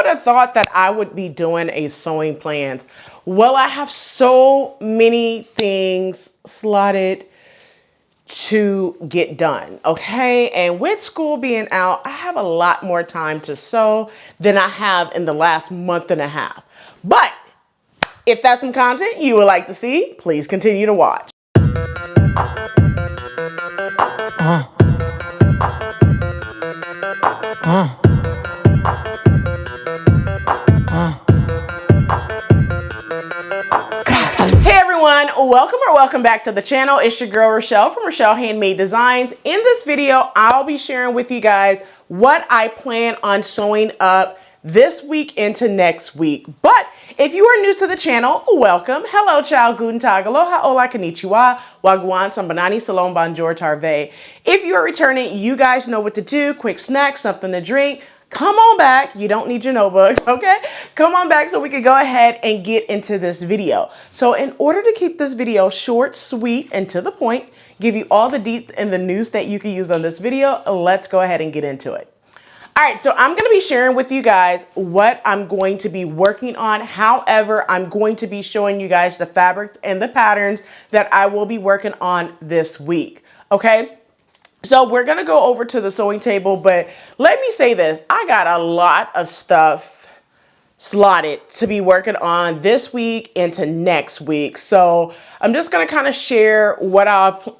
have thought that I would be doing a sewing plans? Well, I have so many things slotted to get done, okay? And with school being out, I have a lot more time to sew than I have in the last month and a half. But if that's some content you would like to see, please continue to watch. Hey everyone, welcome back to the channel. It's your girl Rochelle from Rochelle.Handmade.Designs. In this video, I'll be sharing with you guys what I plan on sewing up this week into next week. But if you are new to the channel, welcome. Hello, Ciao, Guten, Aloha, Hola, Konnichiwa, Gwaan, Sabonani, Shalom, Bonjour, Terve. If you are returning, you guys know what to do. Quick snack, something to drink. Come on back. You don't need your notebooks, okay? Come on back so we can go ahead and get into this video. So in order to keep this video short, sweet, and to the point, give you all the deets and the news that you can use on this video, let's go ahead and get into it. All right, so I'm going to be sharing with you guys what I'm going to be working on. However, I'm going to be showing you guys the fabrics and the patterns that I will be working on this week, okay? So we're going to go over to the sewing table, but let me say this. I got a lot of stuff slotted to be working on this week into next week. So I'm just going to kind of share what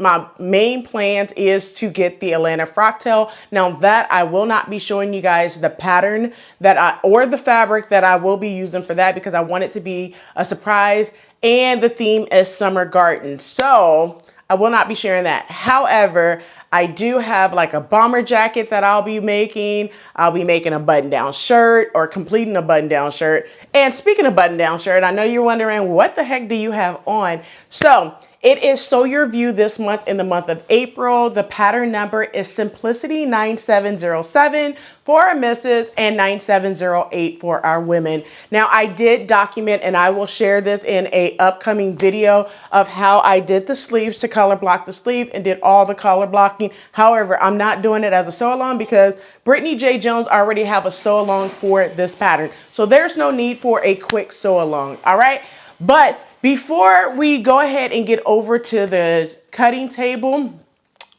my main plans is to get the Atlanta Frocktail. Now that I will not be showing you guys the pattern or the fabric that I will be using for that, because I want it to be a surprise, and the theme is summer garden. So I will not be sharing that. However, I do have like a bomber jacket that I'll be making. I'll be making a button-down shirt, or completing a button-down shirt. And speaking of button-down shirt, I know you're wondering, what the heck do you have on? So it is Sew Your View this month, in the month of April. The pattern number is Simplicity 9707 for our misses and 9708 for our women. Now I did document, and I will share this in a upcoming video of how I did the sleeves to color block the sleeve and did all the color blocking. However, I'm not doing it as a sew along because Brittany J. Jones already have a sew along for this pattern. So there's no need for a quick sew along. All right. But before we go ahead and get over to the cutting table,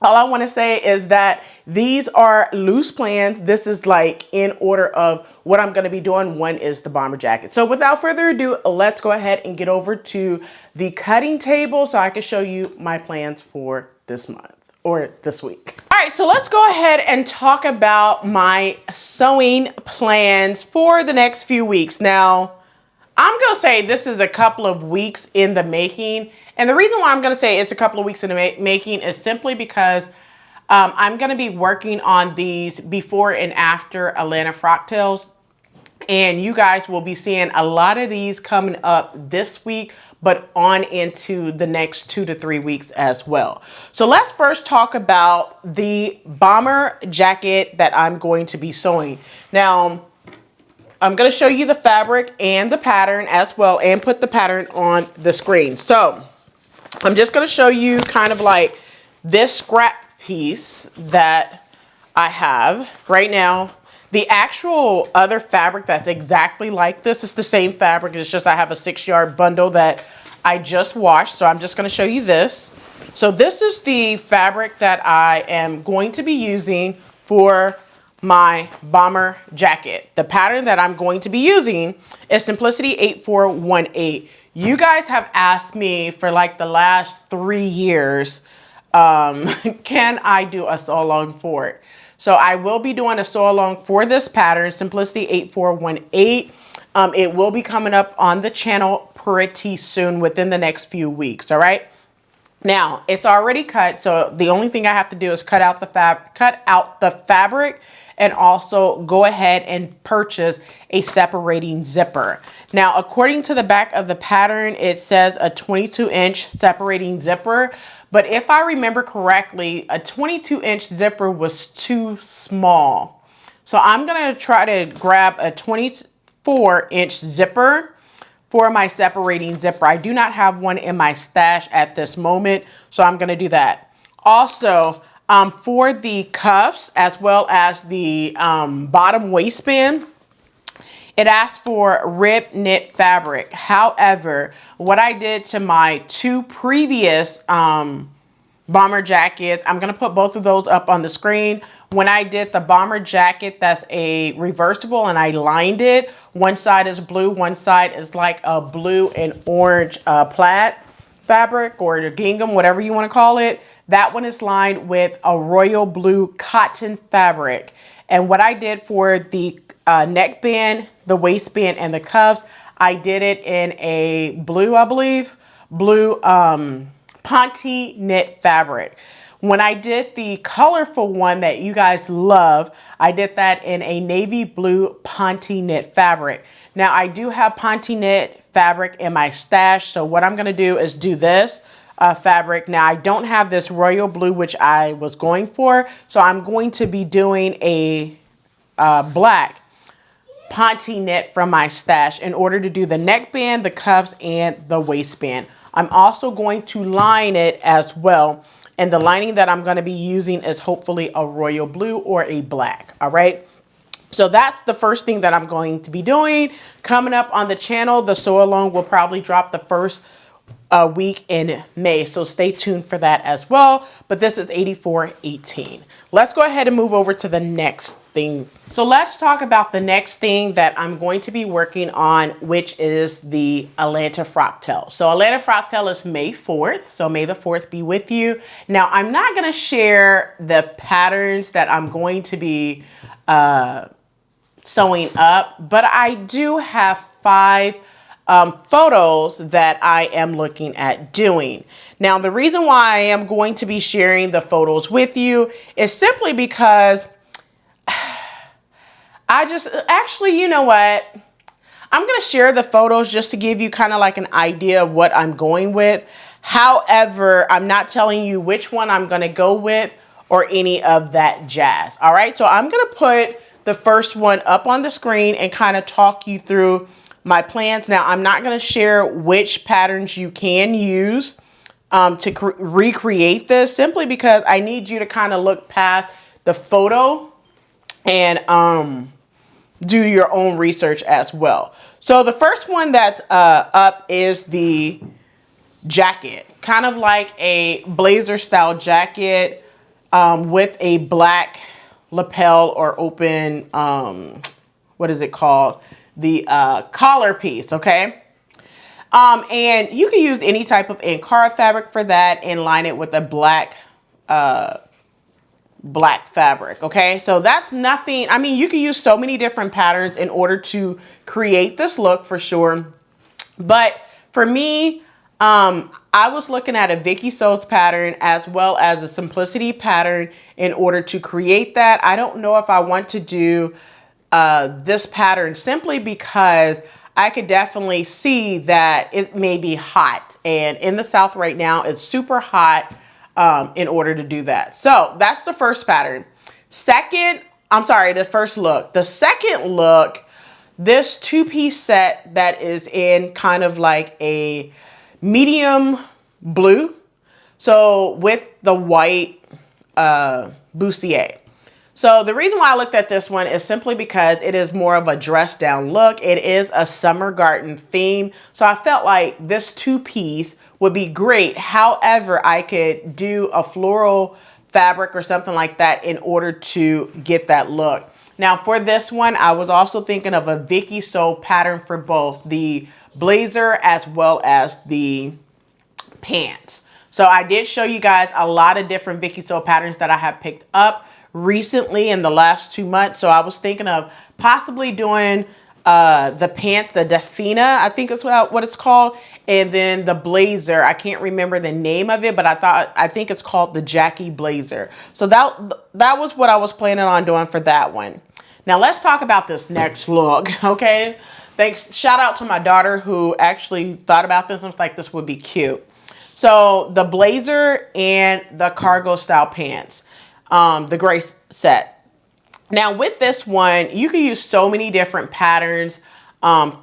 all I want to say is that these are loose plans. This is like in order of what I'm going to be doing. One is the bomber jacket. So without further ado, let's go ahead and get over to the cutting table so I can show you my plans for this month or this week. All right, so let's go ahead and talk about my sewing plans for the next few weeks. Now, I'm going to say this is a couple of weeks in the making. And the reason why I'm going to say it's a couple of weeks in the making is simply because I'm going to be working on these before and after Atlanta Frocktails. And you guys will be seeing a lot of these coming up this week, but on into the next 2 to 3 weeks as well. So let's first talk about the bomber jacket that I'm going to be sewing. Now, I'm going to show you the fabric and the pattern as well, and put the pattern on the screen. So I'm just going to show you kind of like this scrap piece that I have right now. The actual other fabric that's exactly like this is the same fabric. It's just I have a 6-yard bundle that I just washed. So I'm just going to show you this. So this is the fabric that I am going to be using for my bomber jacket. The pattern that I'm going to be using is Simplicity 8418. You guys have asked me for like the last 3 years, can I do a sew along for it? So I will be doing a sew along for this pattern, Simplicity 8418. It will be coming up on the channel pretty soon, within the next few weeks. All right. Now it's already cut, so the only thing I have to do is cut out the fabric, and also go ahead and purchase a separating zipper. Now, according to the back of the pattern, it says a 22-inch separating zipper, but if I remember correctly, a 22-inch zipper was too small. So I'm gonna try to grab a 24-inch zipper for my separating zipper. I do not have one in my stash at this moment, so I'm gonna do that. Also, for the cuffs as well as the bottom waistband, it asks for rib knit fabric. However, what I did to my two previous bomber jackets, I'm going to put both of those up on the screen. When I did the bomber jacket, that's a reversible, and I lined it. One side is blue, one side is like a blue and orange plaid fabric, or the gingham, whatever you want to call it. That one is lined with a royal blue cotton fabric. And what I did for the neckband, the waistband, and the cuffs, I did it in a blue, I believe, blue Ponte knit fabric. When I did the colorful one that you guys love, I did that in a navy blue Ponte knit fabric. Now I do have Ponte knit fabric in my stash, so what I'm going to do is do this fabric. Now I don't have this royal blue, which I was going for, so I'm going to be doing a black Ponte knit from my stash in order to do the neckband, the cuffs, and the waistband. I'm also going to line it as well. And the lining that I'm going to be using is hopefully a royal blue or a black. All right. So that's the first thing that I'm going to be doing. Coming up on the channel, the sew along will probably drop the first week in May. So stay tuned for that as well. But this is 8418. Let's go ahead and move over to the next thing. So let's talk about the next thing that I'm going to be working on, which is the Atlanta Frocktail. So Atlanta Frocktail is May 4th. So May the 4th be with you. Now, I'm not going to share the patterns that I'm going to be sewing up, but I do have 5 photos that I am looking at doing. Now, the reason why I am going to be sharing the photos with you is simply because actually, you know what? I'm going to share the photos just to give you kind of like an idea of what I'm going with. However, I'm not telling you which one I'm going to go with or any of that jazz. All right. So I'm going to put the first one up on the screen and kind of talk you through my plans. Now, I'm not going to share which patterns you can use to recreate this, simply because I need you to kind of look past the photo and do your own research as well. So the first one that's up is the jacket, kind of like a blazer style jacket with a black lapel or open, what is it called? The collar piece, okay? And you can use any type of Ankara fabric for that and line it with a black fabric, okay? So that's nothing. I mean, you can use so many different patterns in order to create this look for sure. But for me, I was looking at a Vikisews pattern as well as a Simplicity pattern in order to create that. I don't know if I want to do this pattern simply because I could definitely see that it may be hot, and in the South right now it's super hot in order to do that. So that's the first pattern. The first look. The second look, this 2-piece set that is in kind of like a medium blue, so with the white bustier. So the reason why I looked at this one is simply because it is more of a dress down look. It is a summer garden theme. So I felt like this 2-piece would be great. However, I could do a floral fabric or something like that in order to get that look. Now for this one, I was also thinking of a Vikisews pattern for both the blazer as well as the pants. So I did show you guys a lot of different Vikisews patterns that I have picked up recently in the last 2 months. So I was thinking of possibly doing the pants, the Dafina, I think is what it's called, and then the blazer. I can't remember the name of it, but I think it's called the Jackie blazer. So that was what I was planning on doing for that one. Now let's talk about this next look, okay? Thanks. Shout out to my daughter who actually thought about this and was like, this would be cute. So the blazer and the cargo style pants, the gray set. Now with this one, you can use so many different patterns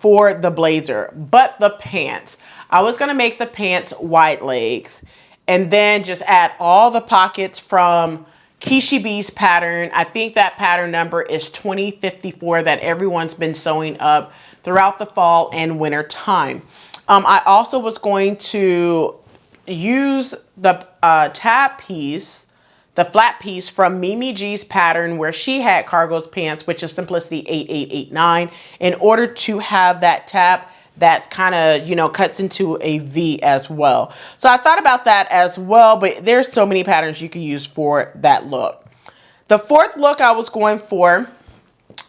for the blazer, but the pants, I was going to make the pants wide legs and then just add all the pockets from Kishibe's pattern. I think that pattern number is 2054 that everyone's been sewing up throughout the fall and winter time. I also was going to use the tab piece, the flat piece from Mimi G's pattern where she had cargo's pants, which is Simplicity 8889, in order to have that tab that's kind of, you know, cuts into a V as well. So I thought about that as well, but there's so many patterns you can use for that look. The fourth look I was going for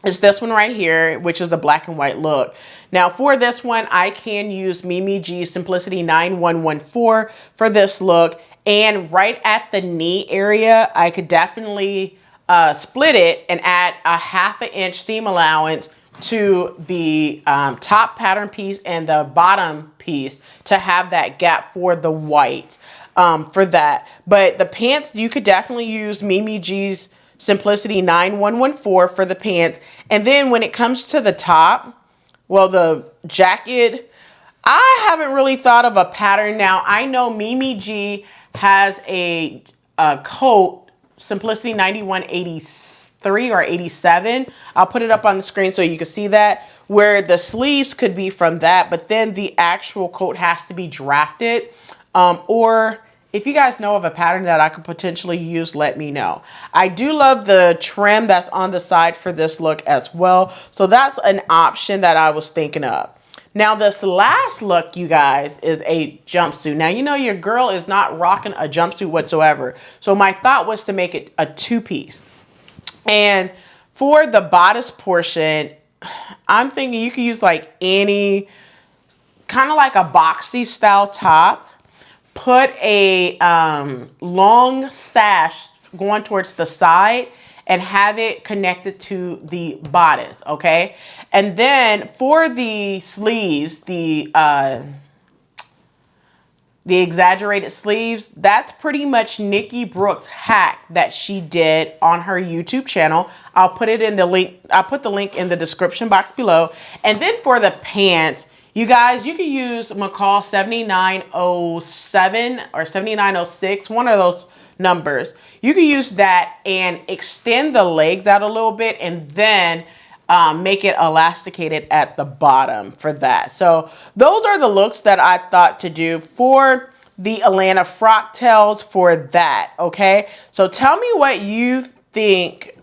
is this one right here, which is a black and white look. Now for this one, I can use Mimi G's Simplicity 9114 for this look. And right at the knee area, I could definitely split it and add a 1/2 inch seam allowance to the top pattern piece and the bottom piece to have that gap for the white for that. But the pants, you could definitely use Mimi G's Simplicity 9114 for the pants. And then when it comes to the top, well, the jacket, I haven't really thought of a pattern. Now, I know Mimi G has a coat, Simplicity 9183 or 87. I'll put it up on the screen so you can see that, where the sleeves could be from that, but then the actual coat has to be drafted. Or if you guys know of a pattern that I could potentially use, let me know. I do love the trim that's on the side for this look as well. So that's an option that I was thinking of. Now this last look, you guys, is a jumpsuit. Now, you know your girl is not rocking a jumpsuit whatsoever. So my thought was to make it a two-piece. And for the bodice portion, I'm thinking you could use like any, kind of like a boxy style top. Put a long sash going towards the side and have it connected to the bodice, okay? And then for the sleeves, the exaggerated sleeves, that's pretty much Nikki Brooks' hack that she did on her YouTube channel. I'll put it in the link. I'll put the link in the description box below. And then for the pants, you guys, you can use McCall 7907 or 7906, one of those numbers. You can use that and extend the legs out a little bit and then make it elasticated at the bottom for that. So those are the looks that I thought to do for the Atlanta Frocktails for that, okay? So tell me what you think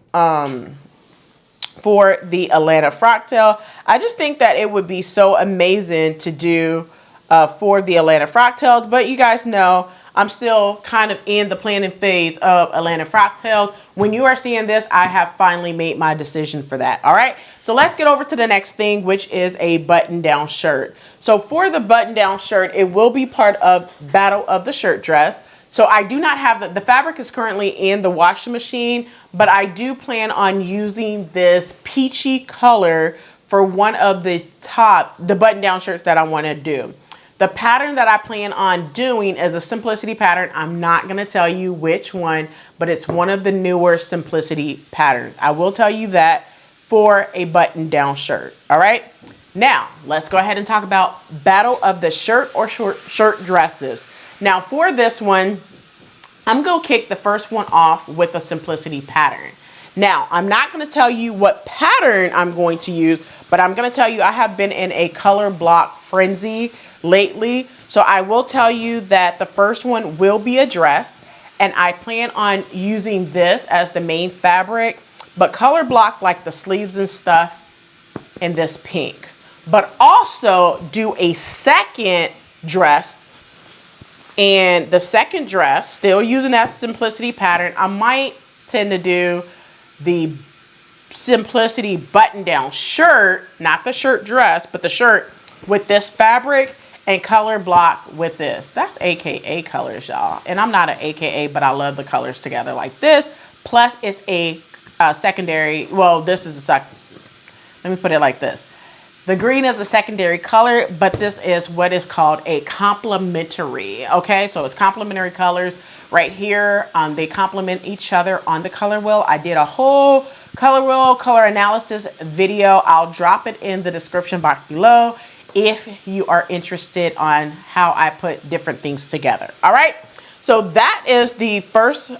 for the Atlanta Frocktail. I just think that it would be so amazing to do for the Atlanta Frocktails, but you guys know I'm still kind of in the planning phase of Atlanta Frocktails. When you are seeing this, I have finally made my decision for that. All right, so let's get over to the next thing, which is a button-down shirt. So for the button-down shirt, it will be part of Battle of the Shirt Dress. So I do not have the fabric is currently in the washing machine, but I do plan on using this peachy color for one of the button-down shirts that I want to do. The pattern that I plan on doing is a Simplicity pattern. I'm not going to tell you which one, but it's one of the newer Simplicity patterns. I will tell you that for a button-down shirt. All right. Now, let's go ahead and talk about Battle of the Shirt or shirt dresses. Now, for this one, I'm going to kick the first one off with a Simplicity pattern. Now, I'm not going to tell you what pattern I'm going to use, but I'm going to tell you I have been in a color block frenzy lately. So I will tell you that the first one will be a dress, and I plan on using this as the main fabric, but color block like the sleeves and stuff in this pink. But also do a second dress, and the second dress, still using that Simplicity pattern, I might tend to do the Simplicity button-down shirt, not the shirt dress, but the shirt with this fabric and color block with this. That's AKA colors, y'all. And I'm not an AKA, but I love the colors together like this. Plus, it's a secondary. Well, this is a second. Let me put it like this. The green is the secondary color, but this is what is called a complementary. Okay, so it's complementary colors right here. They complement each other on the color wheel. I did a whole color wheel, color analysis video. I'll drop it in the description box below if you are interested on how I put different things together. All right, so that is the first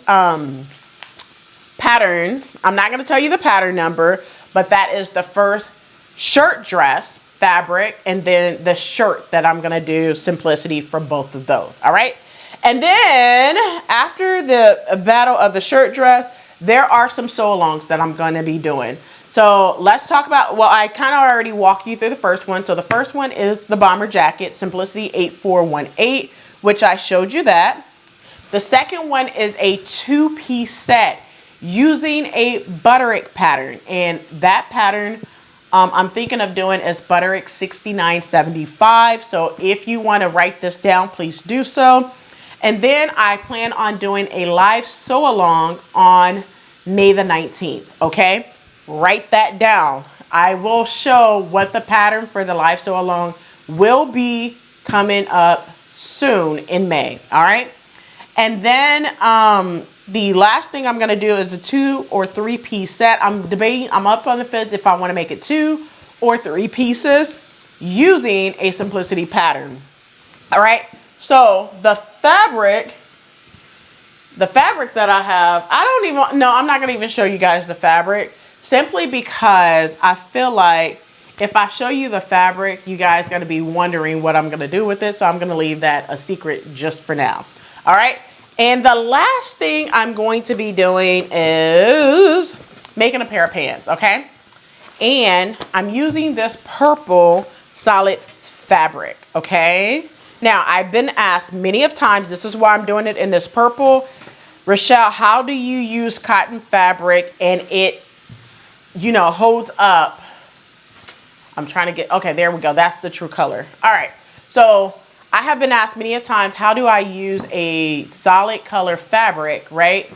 pattern. I'm not going to tell you the pattern number, but that is the first shirt dress fabric, and then the shirt that I'm going to do simplicity for both of those. All right. And then after the battle of the shirt dress, there are some sew-alongs that I'm going to be doing. So let's talk about, well, I kind of already walked you through the first one. So the first one is the bomber jacket, Simplicity 8418, which I showed you that. The second one is a 2-piece set using a Butterick pattern. And that pattern I'm thinking of doing is Butterick 6975. So if you want to write this down, please do so. And then I plan on doing a live sew along on May the 19th. Okay, write that down. I will show what the pattern for the live sew along will be coming up soon in May. All right. And then the last thing I'm going to do is a 2 or 3 piece set. I'm debating, I'm up on the fence if I want to make it 2 or 3 pieces using a simplicity pattern. All right. So the fabric that I have, I'm not going to even show you guys the fabric, simply because I feel like if I show you the fabric, you guys are going to be wondering what I'm going to do with it. So I'm going to leave that a secret just for now. All right. And the last thing I'm going to be doing is making a pair of pants. Okay. And I'm using this purple solid fabric. Okay. Now, I've been asked many of times, this is why I'm doing it in this purple. Rochelle, how do you use cotton fabric and it, you know, holds up? I'm trying to get, okay, there we go. That's the true color. All right. So I have been asked many of times, how do I use a solid color fabric, right?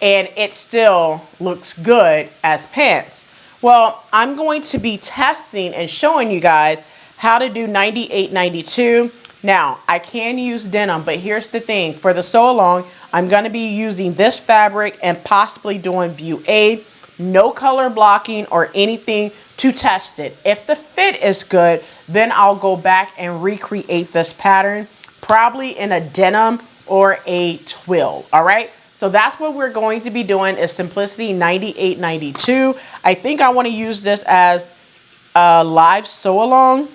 And it still looks good as pants. Well, I'm going to be testing and showing you guys how to do 98-92. Now, I can use denim, but here's the thing. For the sew along, I'm going to be using this fabric and possibly doing view A. No color blocking or anything to test it. If the fit is good, then I'll go back and recreate this pattern, probably in a denim or a twill. All right. So that's what we're going to be doing is Simplicity 98-92. I think I want to use this as a live sew along.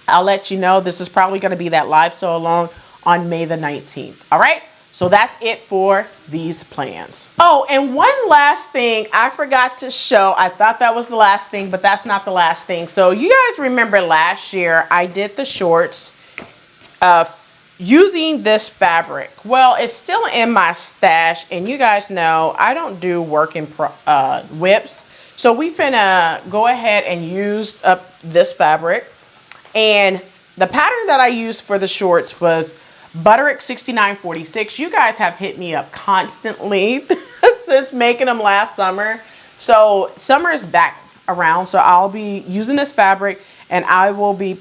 I'll let you know. This is probably going to be that live sew along on May the 19th. All right. So that's it for these plans. Oh, and one last thing I forgot to show. I thought that was the last thing, but that's not the last thing. So you guys remember last year I did the shorts using this fabric. Well, it's still in my stash, and you guys know I don't do work in whips. So we finna go ahead and use up this fabric. And the pattern that I used for the shorts was Butterick 6946. You guys have hit me up constantly since making them last summer. So summer is back around. So I'll be using this fabric, and I will be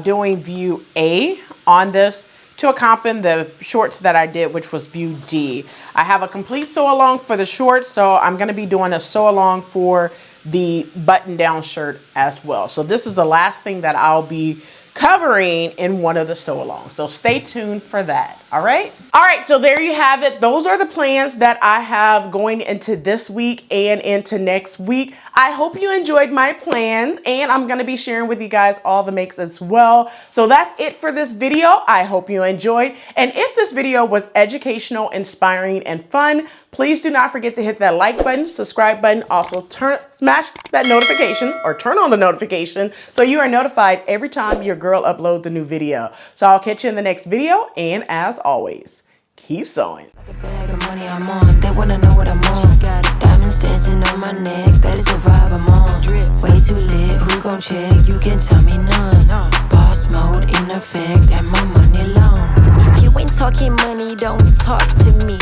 doing view A on this to accompany the shorts that I did, which was view D. I have a complete sew along for the shorts. So I'm going to be doing a sew along for the button down shirt as well. So this is the last thing that I'll be covering in one of the sew alongs. So stay tuned for that. All right. All right. So there you have it. Those are the plans that I have going into this week and into next week. I hope you enjoyed my plans, and I'm going to be sharing with you guys all the makes as well. So that's it for this video. I hope you enjoyed. And if this video was educational, inspiring, and fun, please do not forget to hit that like button, subscribe button, also smash that notification or turn on the notification so you are notified every time your girl uploads a new video. So I'll catch you in the next video, and as always, keep sewing. Like a bag of money I'm on, they wanna know what I'm on. Got diamonds dancing on my neck, that is the vibe I'm on. Drip way too lit, who gon' check? You can tell me none. Boss mode in effect, and my money long. If you ain't talking money, don't talk to me.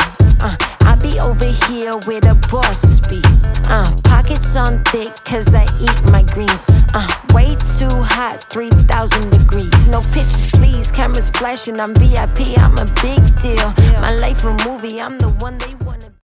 I be over here where the bosses be. Pockets on thick, cause I eat my greens. Way too hot, 3,000 degrees. No pictures, please. Cameras flashing, I'm VIP, I'm a big deal. My life a movie, I'm the one they wanna.